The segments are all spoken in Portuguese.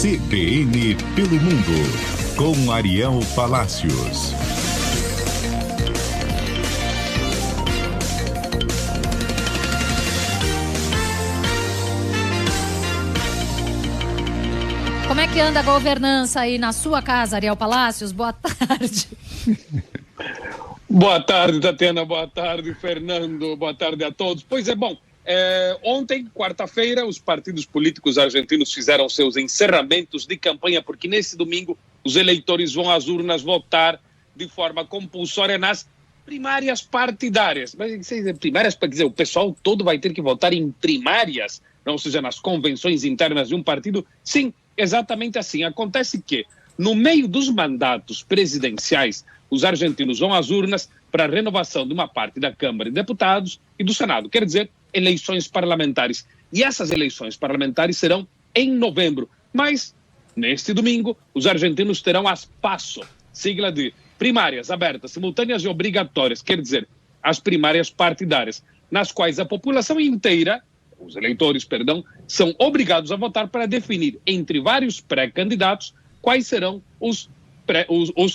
CBN pelo Mundo, com Ariel Palacios. Como é que anda a governança aí na sua casa, Ariel Palacios? Boa tarde. Boa tarde, Tatiana. Boa tarde, Fernando. Boa tarde a todos. Pois é, bom, ontem, quarta-feira, os partidos políticos argentinos fizeram seus encerramentos de campanha, porque nesse domingo os eleitores vão às urnas votar de forma compulsória nas primárias partidárias. Mas primárias, para dizer, o pessoal todo vai ter que votar em primárias, ou seja, nas convenções internas de um partido? Sim, exatamente assim. Acontece que, no meio dos mandatos presidenciais, os argentinos vão às urnas para a renovação de uma parte da Câmara de Deputados e do Senado. Quer dizer, eleições parlamentares. E essas eleições parlamentares serão em novembro. Mas, neste domingo, os argentinos terão as PASO, sigla de primárias abertas, simultâneas e obrigatórias. Quer dizer, as primárias partidárias, nas quais a população inteira, os eleitores, são obrigados a votar para definir, entre vários pré-candidatos, quais serão os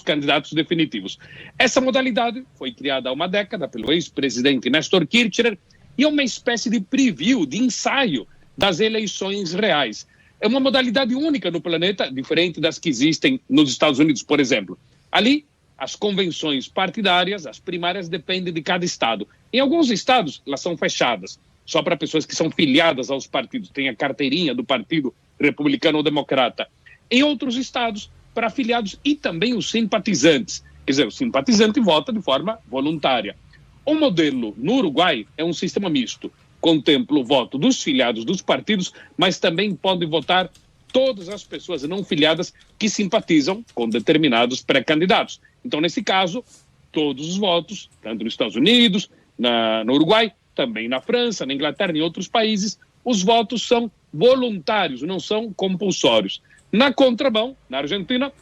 candidatos definitivos. Essa modalidade foi criada há uma década pelo ex-presidente Néstor Kirchner e é uma espécie de preview, de ensaio das eleições reais. É uma modalidade única no planeta, diferente das que existem nos Estados Unidos, por exemplo. Ali, as convenções partidárias, as primárias, dependem de cada estado. Em alguns estados, elas são fechadas, só para pessoas que são filiadas aos partidos, tem a carteirinha do Partido Republicano ou Democrata. Em outros estados, para afiliados e também os simpatizantes. Quer dizer, o simpatizante vota de forma voluntária. O modelo no Uruguai é um sistema misto. Contempla o voto dos filiados dos partidos, mas também podem votar todas as pessoas não filiadas que simpatizam com determinados pré-candidatos. Então, nesse caso, todos os votos, tanto nos Estados Unidos, no Uruguai, também na França, na Inglaterra e em outros países, os votos são voluntários, não são compulsórios. Na contramão, na Argentina,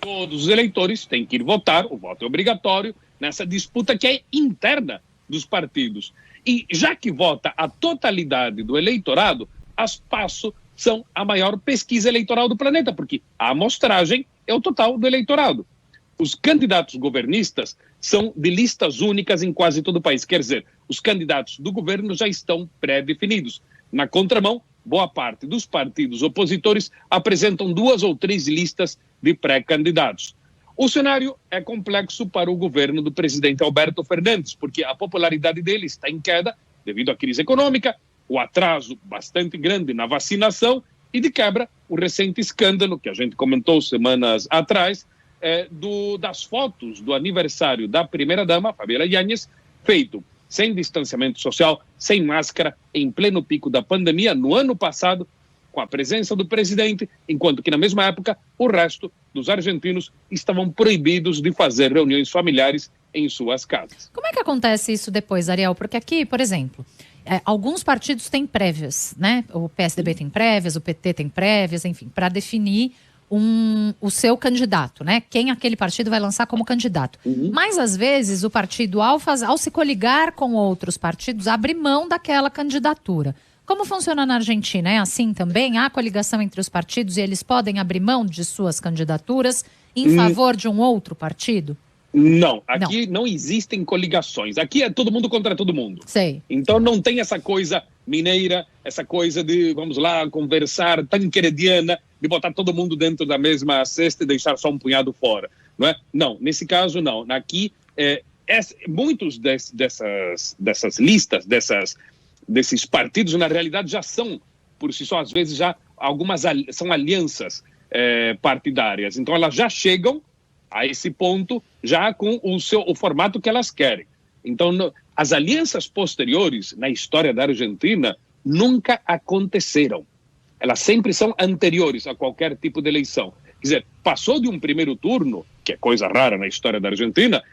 todos os eleitores têm que ir votar, o voto é obrigatório, nessa disputa que é interna dos partidos. E já que vota a totalidade do eleitorado, as PASO são a maior pesquisa eleitoral do planeta, porque a amostragem é o total do eleitorado. Os candidatos governistas são de listas únicas em quase todo o país. Quer dizer, os candidatos do governo já estão pré-definidos. Na contramão, boa parte dos partidos opositores apresentam 2 ou 3 listas de pré-candidatos. O cenário é complexo para o governo do presidente Alberto Fernandes, porque a popularidade dele está em queda devido à crise econômica, o atraso bastante grande na vacinação e, de quebra, o recente escândalo, que a gente comentou semanas atrás, das fotos do aniversário da primeira-dama, Fabiola Yáñez, feito sem distanciamento social, sem máscara, em pleno pico da pandemia, no ano passado, com a presença do presidente, enquanto que, na mesma época, o resto dos argentinos estavam proibidos de fazer reuniões familiares em suas casas. Como é que acontece isso depois, Ariel? Porque aqui, por exemplo, alguns partidos têm prévias, né? O PSDB tem prévias, o PT tem prévias, enfim, para definir o seu candidato, né? Quem aquele partido vai lançar como candidato. Mas, às vezes, o partido, ao se coligar com outros partidos, abre mão daquela candidatura. Como funciona na Argentina? É assim também? Há coligação entre os partidos e eles podem abrir mão de suas candidaturas em favor de um outro partido? Não, aqui não existem coligações. Aqui é todo mundo contra todo mundo. Sei. Então não tem essa coisa mineira, essa coisa de, vamos lá, conversar, tanquerediana, de botar todo mundo dentro da mesma cesta e deixar só um punhado fora. Não é? Não, nesse caso não. Aqui, muitos dessas listas, desses partidos, na realidade, já são, por si só, às vezes, já algumas são alianças partidárias. Então, elas já chegam a esse ponto já com o formato que elas querem. Então, as alianças posteriores na história da Argentina nunca aconteceram. Elas sempre são anteriores a qualquer tipo de eleição. Quer dizer, passou de um primeiro turno, que é coisa rara na história da Argentina,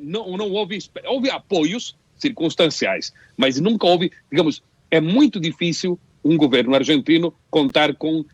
não houve apoios circunstanciais, mas nunca houve, digamos, é muito difícil um governo argentino contar com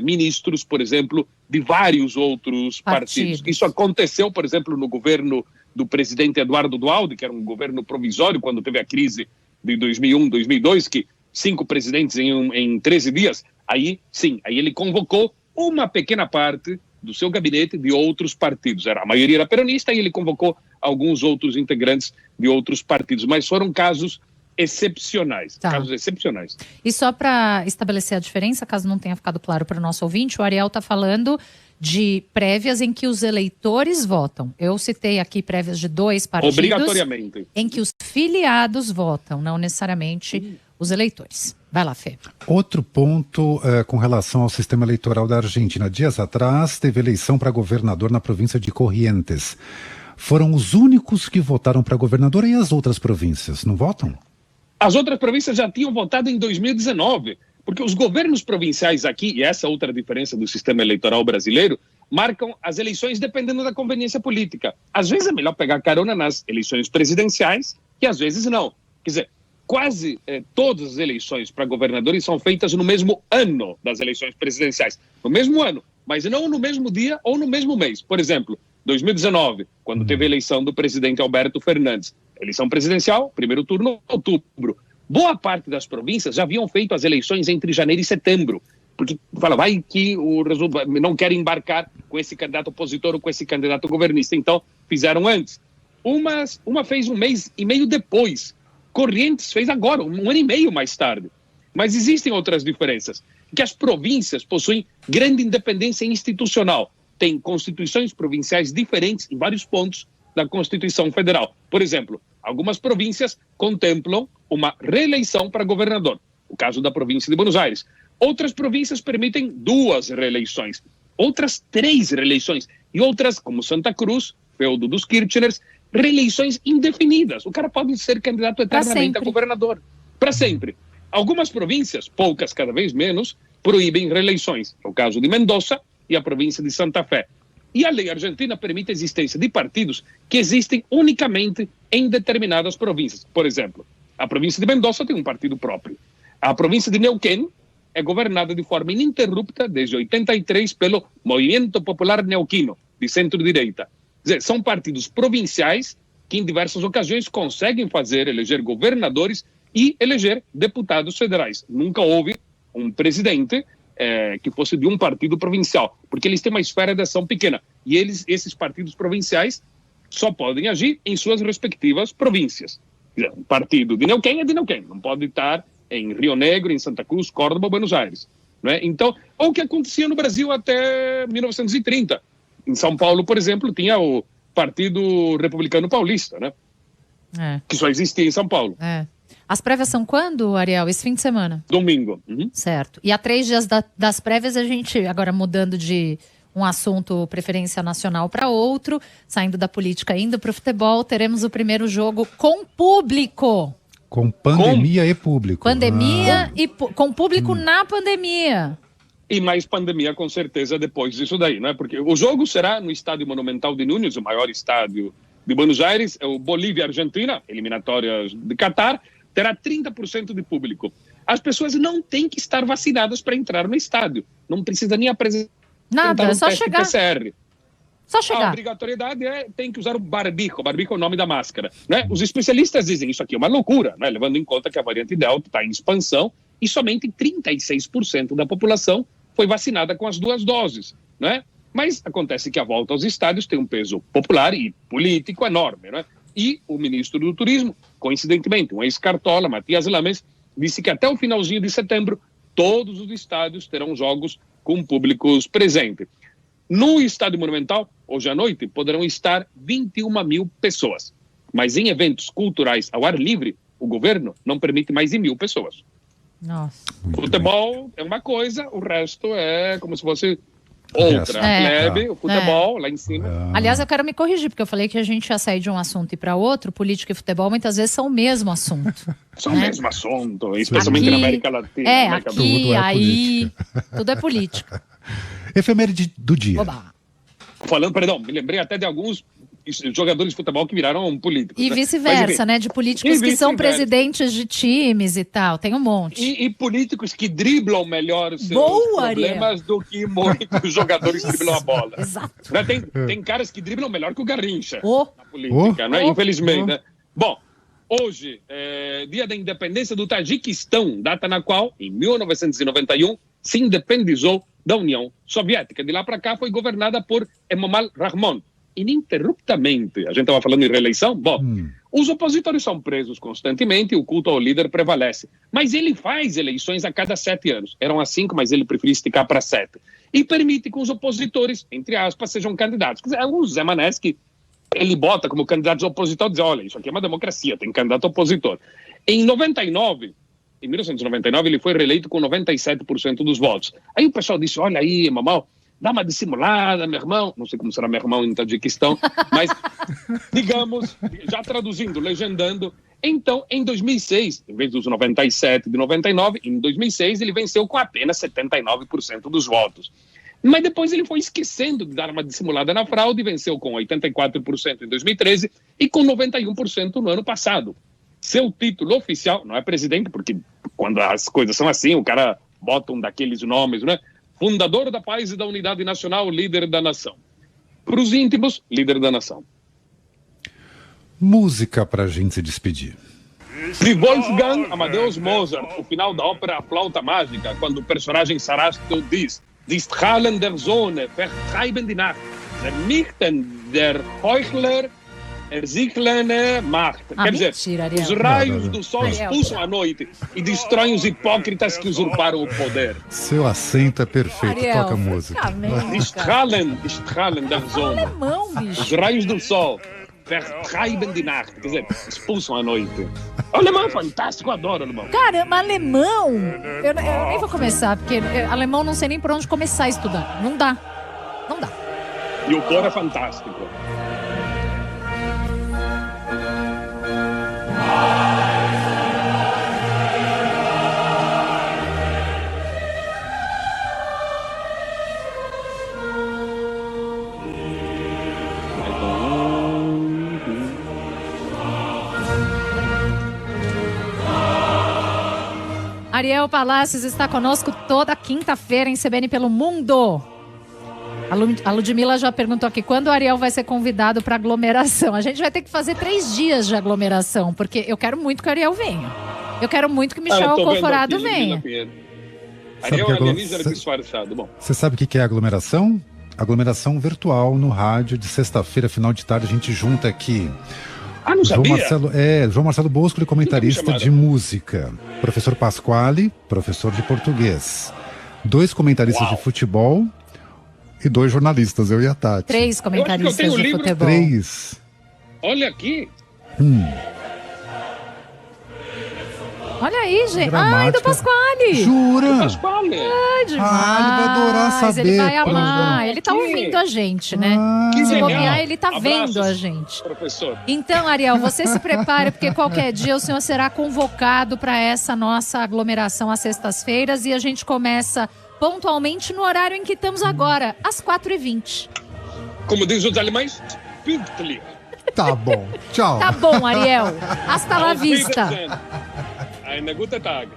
ministros, por exemplo, de vários outros partidos. Isso aconteceu, por exemplo, no governo do presidente Eduardo Duhalde, que era um governo provisório quando teve a crise de 2001, 2002, que 5 presidentes em 13 dias, aí sim, aí ele convocou uma pequena parte do seu gabinete de outros partidos. A maioria era peronista e ele convocou alguns outros integrantes de outros partidos, mas foram casos excepcionais. Tá. Casos excepcionais. E só para estabelecer a diferença, caso não tenha ficado claro para o nosso ouvinte, o Ariel está falando de prévias em que os eleitores votam. Eu citei aqui prévias de 2 partidos. Obrigatoriamente. Em que os filiados votam, não necessariamente os eleitores. Vai lá, Fê. Outro ponto com relação ao sistema eleitoral da Argentina. Dias atrás, teve eleição para governador na província de Corrientes. Foram os únicos que votaram para governador, e as outras províncias não votam? As outras províncias já tinham votado em 2019, porque os governos provinciais aqui, e essa é outra diferença do sistema eleitoral brasileiro, marcam as eleições dependendo da conveniência política. Às vezes é melhor pegar carona nas eleições presidenciais, e às vezes não. Quer dizer, quase todas as eleições para governadores são feitas no mesmo ano das eleições presidenciais. No mesmo ano, mas não no mesmo dia ou no mesmo mês. Por exemplo, 2019, quando teve a eleição do presidente Alberto Fernandes. Eleição presidencial, primeiro turno, outubro. Boa parte das províncias já haviam feito as eleições entre janeiro e setembro, porque fala, vai que não quer embarcar com esse candidato opositor ou com esse candidato governista. Então, fizeram antes. Uma fez 1 mês e meio depois. Corrientes fez agora, 1 ano e meio mais tarde. Mas existem outras diferenças, que as províncias possuem grande independência institucional. Tem constituições provinciais diferentes em vários pontos da Constituição Federal. Por exemplo, algumas províncias contemplam uma reeleição para governador, o caso da província de Buenos Aires. Outras províncias permitem 2 reeleições, outras 3 reeleições, e outras, como Santa Cruz, feudo dos Kirchners, reeleições indefinidas. O cara pode ser candidato eternamente a governador, para sempre. Algumas províncias, poucas cada vez menos, proíbem reeleições. É o caso de Mendoza e a província de Santa Fé. E a lei argentina permite a existência de partidos que existem unicamente em determinadas províncias. Por exemplo, a província de Mendoza tem um partido próprio. A província de Neuquén é governada de forma ininterrupta desde 83 pelo Movimento Popular Neuquino, de centro-direita. Quer dizer, são partidos provinciais que em diversas ocasiões conseguem eleger governadores e eleger deputados federais. Nunca houve um presidente que fosse de um partido provincial, porque eles têm uma esfera de ação pequena. E esses partidos provinciais só podem agir em suas respectivas províncias. O partido de Neuquén é de Neuquén, não pode estar em Rio Negro, em Santa Cruz, Córdoba ou Buenos Aires. Né? Então, o que acontecia no Brasil até 1930. Em São Paulo, por exemplo, tinha o Partido Republicano Paulista, né? Que só existia em São Paulo. As prévias são quando, Ariel? Esse fim de semana? Domingo. Uhum. Certo. E há 3 dias das prévias, a gente, agora mudando de um assunto preferência nacional para outro, saindo da política, indo para o futebol, teremos o primeiro jogo com público. Com pandemia e público. Pandemia e com público na pandemia. E mais pandemia, com certeza, depois disso daí, né? Porque o jogo será no Estádio Monumental de Núñez, o maior estádio de Buenos Aires, é o Bolívia-Argentina, eliminatórias de Catar, terá 30% de público. As pessoas não têm que estar vacinadas para entrar no estádio. Não precisa nem apresentar é só chegar. PCR. Só chegar. A obrigatoriedade tem que usar o barbijo. Barbijo é o nome da máscara. Né? Os especialistas dizem isso aqui é uma loucura, né? Levando em conta que a variante Delta está em expansão e somente 36% da população foi vacinada com as 2 doses. Né? Mas acontece que a volta aos estádios tem um peso popular e político enorme. Né? E o ministro do Turismo, coincidentemente, um ex-cartola, Matias Lames, disse que até o finalzinho de setembro todos os estádios terão jogos com públicos presentes. No Estádio Monumental, hoje à noite, poderão estar 21 mil pessoas. Mas em eventos culturais ao ar livre, o governo não permite mais de 1.000 pessoas. Nossa. Futebol é uma coisa, o resto é como se fosse outra. Plebe, o futebol lá em cima. Aliás, eu quero me corrigir, porque eu falei que a gente ia sair de um assunto e para outro. Política e futebol muitas vezes são o mesmo assunto. São o mesmo assunto, especialmente na América Latina. Aqui, aí, tudo é política. Efeméride do dia. Oba. Me lembrei até de alguns jogadores de futebol que viraram políticos. E vice-versa, né? De políticos que são presidentes de times e tal. Tem um monte. E políticos que driblam melhor os seus problemas do que muitos jogadores driblam a bola. Exato. Tem caras que driblam melhor que o Garrincha na política, né? Infelizmente. Né? Bom, Hoje, dia da independência do Tajiquistão, data na qual, em 1991, se independizou da União Soviética. De lá para cá foi governada por Emomali Rahmon, ininterruptamente. A gente estava falando em reeleição? Bom, os opositores são presos constantemente e o culto ao líder prevalece. Mas ele faz eleições a cada 7 anos. Eram as 5, mas ele preferiu esticar para 7. E permite que os opositores, entre aspas, sejam candidatos. Quer dizer, o Zé Manés que ele bota como candidatos opositores, diz, olha, isso aqui é uma democracia, tem candidato opositor. Em 1999, ele foi reeleito com 97% dos votos. Aí o pessoal disse, olha aí, Mamal, dá uma dissimulada, meu irmão. Não sei como será meu irmão em Tajiquistão, mas, digamos, já traduzindo, legendando. Então, em 2006, em vez dos 97 de 99, em 2006 ele venceu com apenas 79% dos votos. Mas depois ele foi esquecendo de dar uma dissimulada na fraude e venceu com 84% em 2013 e com 91% no ano passado. Seu título oficial, não é presidente, porque quando as coisas são assim, o cara bota um daqueles nomes, né? Fundador da paz e da unidade nacional, líder da nação. Para os íntimos, líder da nação. Música pra gente se despedir. De Wolfgang Amadeus Mozart, o final da ópera A Flauta Mágica, quando o personagem Sarastro diz Die Strahlen der Sonne vertreiben die Nacht, vernichten der Heuchler ersichtliche Macht. Quer dizer, mentira, Ariel. os raios do sol Ariel. expulsam a noite e destroem os hipócritas que usurparam o poder. Seu acento é perfeito, Ariel, toca a música. francamente, Die Strahlen der Sonne. Alemão, Os bicho. raios do sol vertreiben die Nacht, quer dizer, expulsam a noite. O alemão é fantástico, eu adoro o alemão. Caramba, alemão! Eu nem vou começar, porque alemão não sei nem por onde começar a estudar. Não dá. Não dá. E o cor é fantástico. Ariel Palacios está conosco toda quinta-feira em CBN pelo Mundo. A Ludmila já perguntou aqui, quando o Ariel vai ser convidado para aglomeração? A gente vai ter que fazer 3 dias de aglomeração, porque eu quero muito que o Ariel venha. Eu quero muito que o Michel Alcoforado venha. Ariel é alienígena disfarçado. Bom. Você sabe o que é aglomeração? Aglomeração virtual no rádio de sexta-feira, final de tarde, a gente junta aqui. Ah, não sabia? João Marcelo Bosco, comentarista de música. Professor Pasquale, professor de português. 2 comentaristas de futebol e 2 jornalistas, eu e a Tati. 3 comentaristas de futebol. 3. Olha aqui. Olha aí, gente. Gramática. Ai, do Pasquale. Jura? Pasquale. Ai, demais. Ele vai adorar saber. Ele vai amar. Olha. Ele tá ouvindo a gente, né? Que Se legal. bobear, ele tá Abraços, vendo a gente. Professor. Então, Ariel, você se prepare, porque qualquer dia o senhor será convocado para essa nossa aglomeração às sextas-feiras e a gente começa pontualmente no horário em que estamos agora, às 4h20. Como diz os alemães, pünktlich. Tá bom. Tchau. Tá bom, Ariel. Hasta la Auf vista. Wiedersehen. Einen guten Tag.